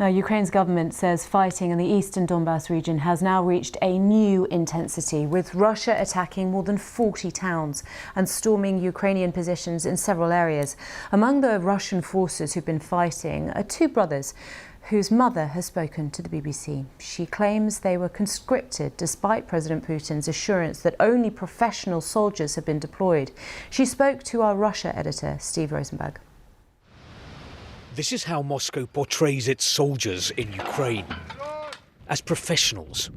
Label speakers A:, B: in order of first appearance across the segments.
A: Now, Ukraine's government says fighting in the eastern Donbas region has now reached a new intensity, with Russia attacking more than 40 towns and storming Ukrainian positions in several areas. Among the Russian forces who've been fighting are two brothers whose mother has spoken to the BBC. She claims they were conscripted despite President Putin's assurance that only professional soldiers have been deployed. She spoke to our Russia editor, Steve Rosenberg.
B: This is how Moscow portrays its soldiers in Ukraine, as professionals.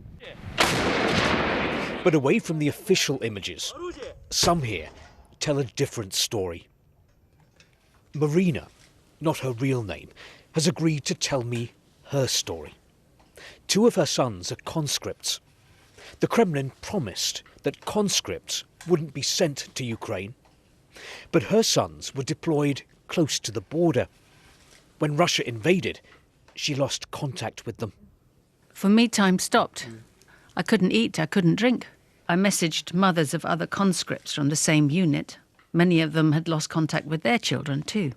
B: But away from the official images, some here tell a different story. Marina, not her real name, has agreed to tell me her story. Two of her sons are conscripts. The Kremlin promised that conscripts wouldn't be sent to Ukraine, but her sons were deployed close to the border. When Russia invaded, she lost contact with them.
C: For me, time stopped. I couldn't eat, I couldn't drink. I messaged mothers of other conscripts from the same unit. Many of them had lost contact with their children too.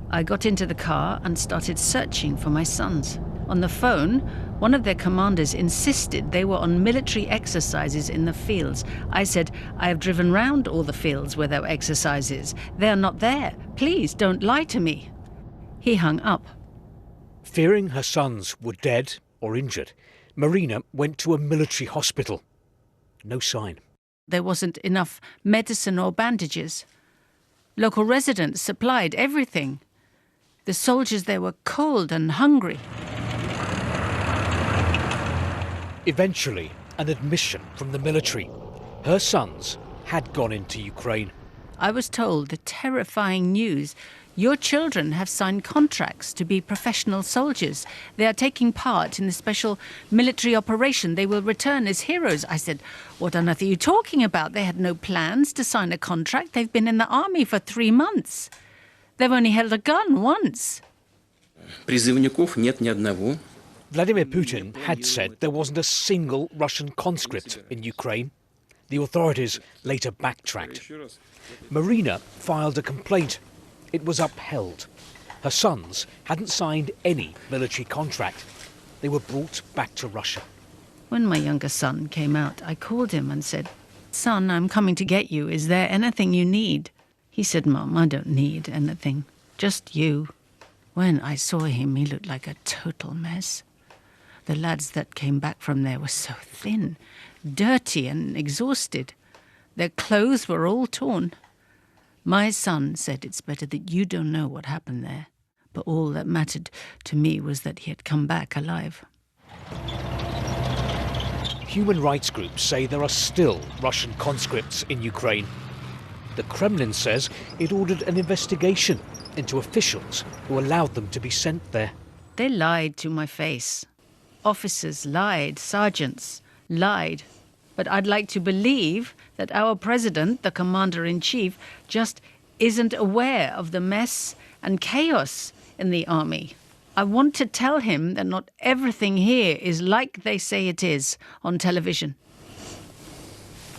C: I got into the car and started searching for my sons. On the phone, one of their commanders insisted they were on military exercises in the fields. I said, I have driven round all the fields where there were exercises. They're not there. Please don't lie to me. He hung up.
B: Fearing her sons were dead or injured, Marina went to a military hospital. No sign.
C: There wasn't enough medicine or bandages. Local residents supplied everything. The soldiers there were cold and hungry.
B: Eventually, an admission from the military. Her sons had gone into Ukraine.
C: I was told the terrifying news. Your children have signed contracts to be professional soldiers. They are taking part in the special military operation. They will return as heroes. I said, what on earth are you talking about? They had no plans to sign a contract. They've been in the army for 3 months. They've only held a gun once.
B: Prizivnikov нет ни одного. Vladimir Putin had said there wasn't a single Russian conscript in Ukraine. The authorities later backtracked. Marina filed a complaint. It was upheld. Her sons hadn't signed any military contract. They were brought back to Russia.
C: When my younger son came out, I called him and said, Son, I'm coming to get you. Is there anything you need? He said, Mum, I don't need anything. Just you. When I saw him, he looked like a total mess. The lads that came back from there were so thin, dirty and exhausted. Their clothes were all torn. My son said it's better that you don't know what happened there. But all that mattered to me was that he had come back alive.
B: Human rights groups say there are still Russian conscripts in Ukraine. The Kremlin says it ordered an investigation into officials who allowed them to be sent there.
C: They lied to my face. Officers lied, sergeants lied. But I'd like to believe that our president, the commander-in-chief, just isn't aware of the mess and chaos in the army. I want to tell him that not everything here is like they say it is on television.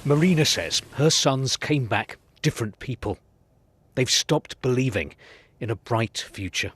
B: Marina says her sons came back different people. They've stopped believing in a bright future.